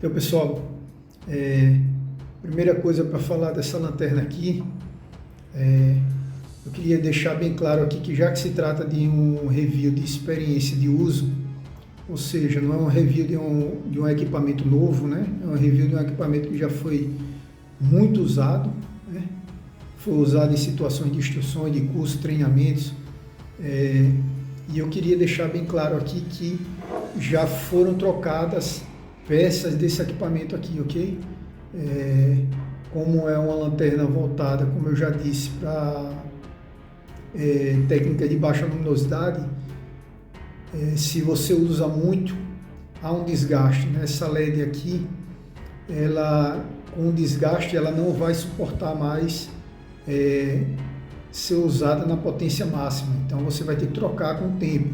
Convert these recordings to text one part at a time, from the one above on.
Então, pessoal, primeira coisa para falar dessa lanterna aqui, eu queria deixar bem claro aqui que já que se trata de um review de experiência de uso, ou seja, não é um review de um equipamento novo, né? É um review de um equipamento que já foi muito usado, né? Foi usado em situações de instruções, de cursos, treinamentos, e eu queria deixar bem claro aqui que já foram trocadas peças desse equipamento aqui, ok? Como é uma lanterna voltada, como eu já disse, para técnica de baixa luminosidade, se você usa muito, há um desgaste, né? Essa LED aqui, ela, com o desgaste, ela não vai suportar mais ser usada na potência máxima, então você vai ter que trocar com o tempo,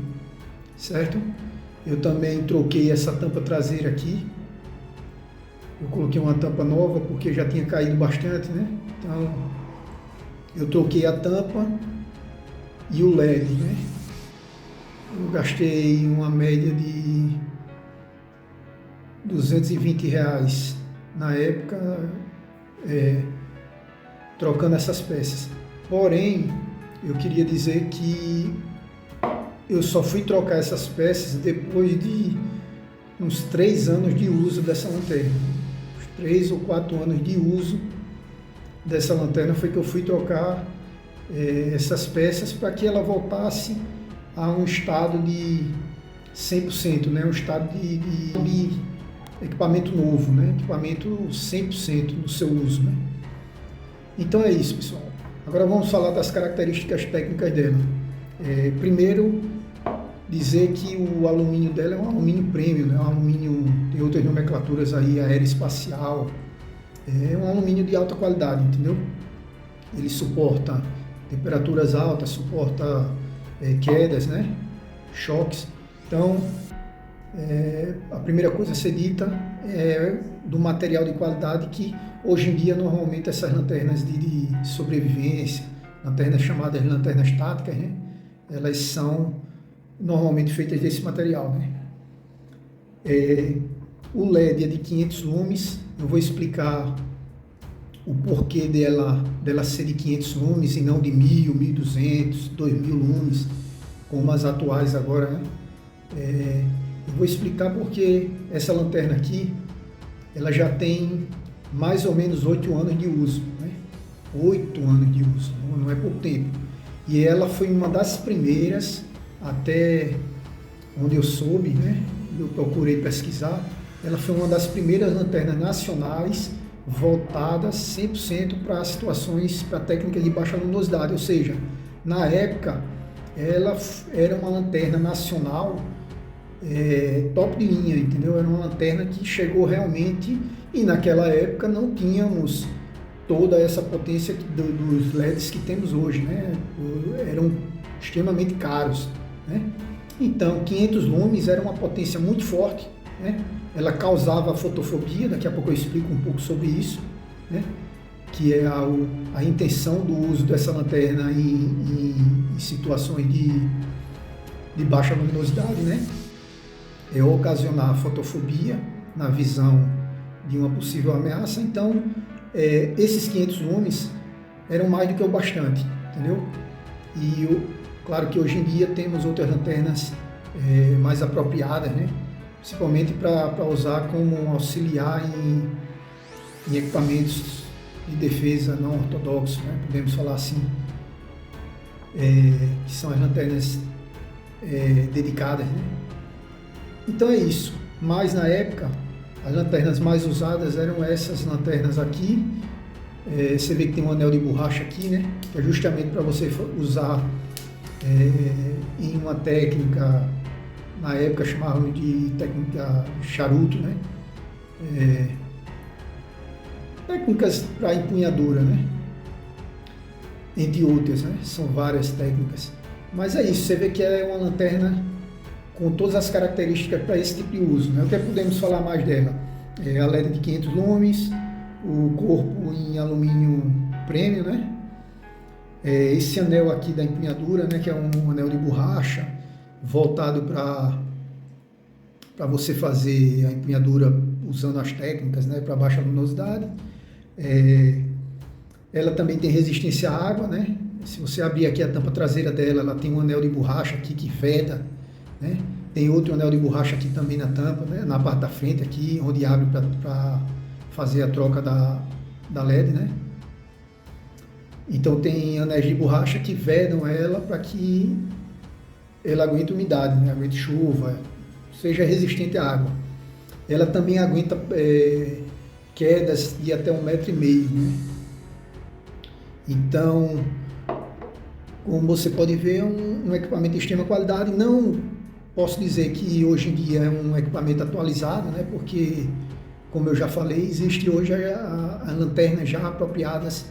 certo? Eu também troquei essa tampa traseira aqui, eu coloquei uma tampa nova porque já tinha caído bastante, né? Então eu troquei a tampa e o LED, né? Eu gastei uma média de R$220 na época, trocando essas peças. Porém, eu queria dizer que eu só fui trocar essas peças depois de uns 3 anos de uso dessa lanterna. Uns 3 ou 4 anos de uso dessa lanterna foi que eu fui trocar essas peças para que ela voltasse a um estado de 100%, né? Um estado de equipamento novo, né? Equipamento 100% no seu uso, né? Então é isso, pessoal. Agora vamos falar das características técnicas dela. Primeiro, dizer que o alumínio dela é um alumínio premium, né? Um alumínio, tem outras nomenclaturas aí, aeroespacial. É um alumínio de alta qualidade, entendeu? Ele suporta temperaturas altas, suporta quedas, né? Choques. Então, a primeira coisa a ser dita é do material de qualidade que hoje em dia normalmente essas lanternas de sobrevivência, lanternas chamadas de lanternas táticas, né? Elas são normalmente feitas desse material, né? O LED é de 500 lumes, eu vou explicar o porquê dela ser de 500 lumes e não de 1000, 1200, 2000 lumes, como as atuais agora, né? Eu vou explicar porque essa lanterna aqui, ela já tem mais ou menos 8 anos de uso, né? 8 anos de uso, não é pouco tempo. E ela foi uma das primeiras, até onde eu soube, né? Eu procurei pesquisar, ela foi uma das primeiras lanternas nacionais voltadas 100% para situações, para técnicas de baixa luminosidade, ou seja, na época ela era uma lanterna nacional top de linha, entendeu? Era uma lanterna que chegou realmente, e naquela época não tínhamos toda essa potência dos LEDs que temos hoje, né? Eram extremamente caros, né? Então 500 lumes era uma potência muito forte, né? Ela causava fotofobia, daqui a pouco eu explico um pouco sobre isso, né? Que é a intenção do uso dessa lanterna em situações de baixa luminosidade, né? É ocasionar fotofobia na visão de uma possível ameaça. Então, esses 500 lumes eram mais do que o bastante, entendeu? E claro que hoje em dia temos outras lanternas mais apropriadas, né? Principalmente para usar como auxiliar em equipamentos de defesa não ortodoxos, né? Podemos falar assim, que são as lanternas dedicadas, né? Então é isso, mas na época as lanternas mais usadas eram essas lanternas aqui. Você vê que tem um anel de borracha aqui, né? Que é justamente para você usar em uma técnica, na época chamavam de técnica charuto, né? Técnicas para empunhadura, né? Entre outras, né? São várias técnicas. Mas é isso, você vê que é uma lanterna com todas as características para esse tipo de uso, né? O que podemos falar mais dela? A LED de 500 lumes, o corpo em alumínio premium, né? Esse anel aqui da empunhadura, né? Que é um anel de borracha voltado para para você fazer a empunhadura usando as técnicas, né, para baixa luminosidade. Ela também tem resistência à água, né? Se você abrir aqui a tampa traseira dela, ela tem um anel de borracha aqui que veda, né? Tem outro anel de borracha aqui também na tampa, né? Na parte da frente aqui, onde abre para fazer a troca da LED, né? Então tem anéis de borracha que vedam ela para que ela aguente umidade, né? Aguente chuva, seja resistente à água. Ela também aguenta quedas de até 1,5 m, né? Então, como você pode ver, é um equipamento de extrema qualidade. Não posso dizer que hoje em dia é um equipamento atualizado, né? Porque, como eu já falei, existe hoje a lanternas já apropriadas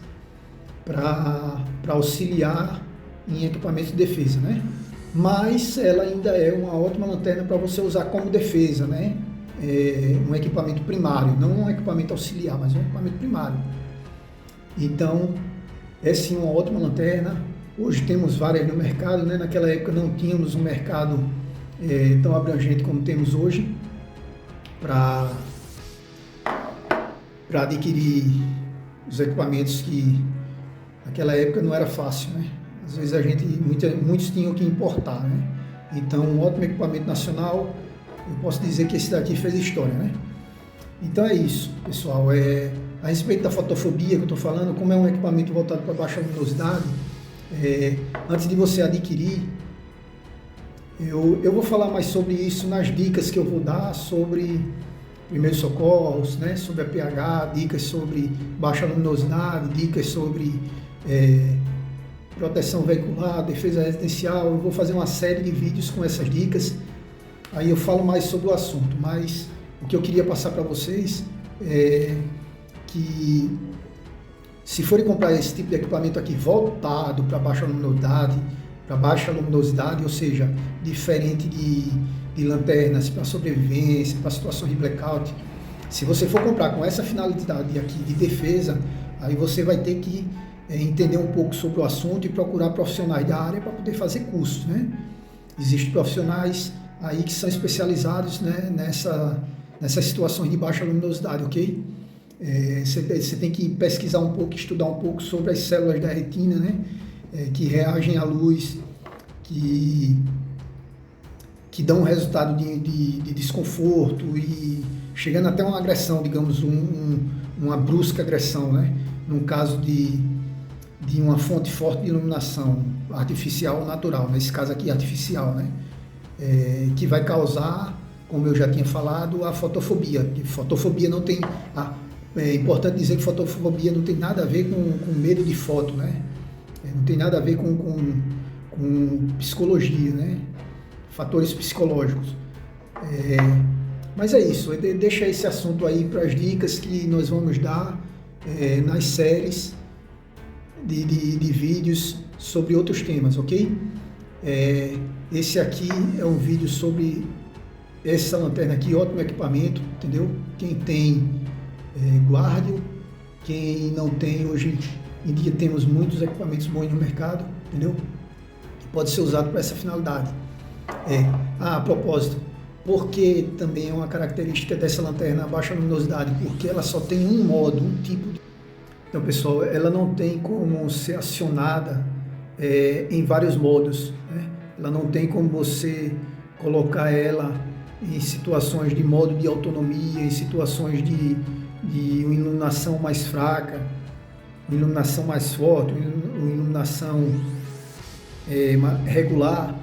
para auxiliar em equipamentos de defesa, né? Mas ela ainda é uma ótima lanterna para você usar como defesa, né? Um equipamento primário, não um equipamento auxiliar, mas um equipamento primário. Então, é sim uma ótima lanterna. Hoje temos várias no mercado, né? Naquela época não tínhamos um mercado tão abrangente como temos hoje para adquirir os equipamentos que naquela época não era fácil, né? Às vezes muitos tinham que importar, né? Então, um ótimo equipamento nacional, eu posso dizer que esse daqui fez história, né? Então é isso, pessoal. A respeito da fotofobia que eu estou falando, como é um equipamento voltado para baixa luminosidade, antes de você adquirir, eu vou falar mais sobre isso nas dicas que eu vou dar sobre primeiros socorros, né? Sobre a pH, dicas sobre baixa luminosidade, dicas sobre proteção veicular, defesa residencial. Eu vou fazer uma série de vídeos com essas dicas, aí eu falo mais sobre o assunto, mas o que eu queria passar para vocês é que se forem comprar esse tipo de equipamento aqui voltado para baixa luminosidade, ou seja, diferente de lanternas para sobrevivência, para situações de blackout, se você for comprar com essa finalidade aqui de defesa, aí você vai ter que entender um pouco sobre o assunto e procurar profissionais da área para poder fazer cursos, né? Existem profissionais aí que são especializados, né, nessas situações de baixa luminosidade, ok? Você tem que pesquisar um pouco, estudar um pouco sobre as células da retina, né, que reagem à luz, que dão um resultado de desconforto e chegando até uma agressão, digamos, uma brusca agressão, né, num caso de uma fonte forte de iluminação artificial ou natural, nesse caso aqui artificial, né, que vai causar, como eu já tinha falado, a fotofobia. Fotofobia não tem... É importante dizer que fotofobia não tem nada a ver com medo de foto, né? Não tem nada a ver com psicologia, né? Fatores psicológicos. Mas é isso, deixa esse assunto aí para as dicas que nós vamos dar nas séries de vídeos sobre outros temas, ok? Esse aqui é um vídeo sobre essa lanterna aqui, ótimo equipamento, entendeu? Quem tem, guarde-o. Quem não tem, hoje em dia temos muitos equipamentos bons no mercado, entendeu? Que pode ser usado para essa finalidade. A propósito, porque também é uma característica dessa lanterna a baixa luminosidade, porque ela só tem um modo, um tipo de... Então, pessoal, ela não tem como ser acionada em vários modos, né? Ela não tem como você colocar ela em situações de modo de autonomia, em situações de uma iluminação mais fraca, uma iluminação mais forte, uma iluminação regular.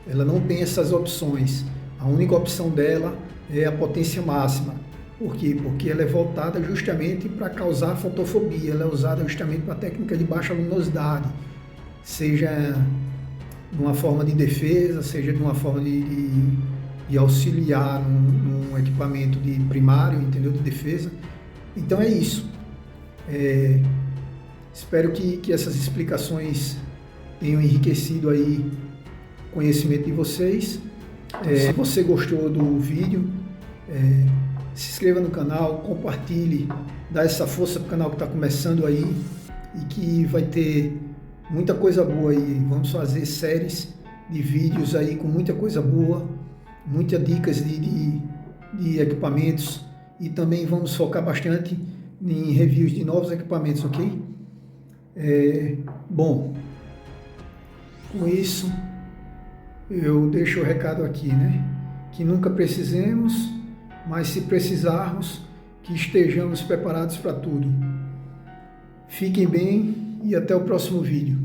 Ela não tem essas opções. A única opção dela é a potência máxima. Por quê? Porque ela é voltada justamente para causar fotofobia. Ela é usada justamente para técnica de baixa luminosidade, seja de uma forma de defesa, seja de uma forma de auxiliar num equipamento de primário, entendeu? De defesa. Então é isso. Espero que essas explicações tenham enriquecido aí o conhecimento de vocês. Se você gostou do vídeo, se inscreva no canal, compartilhe, dá essa força para o canal que está começando aí e que vai ter muita coisa boa aí. Vamos fazer séries de vídeos aí com muita coisa boa, muitas dicas de de equipamentos e também vamos focar bastante em reviews de novos equipamentos, ok? Bom, com isso eu deixo o recado aqui, né? Que nunca precisemos, mas se precisarmos, que estejamos preparados para tudo. Fiquem bem e até o próximo vídeo.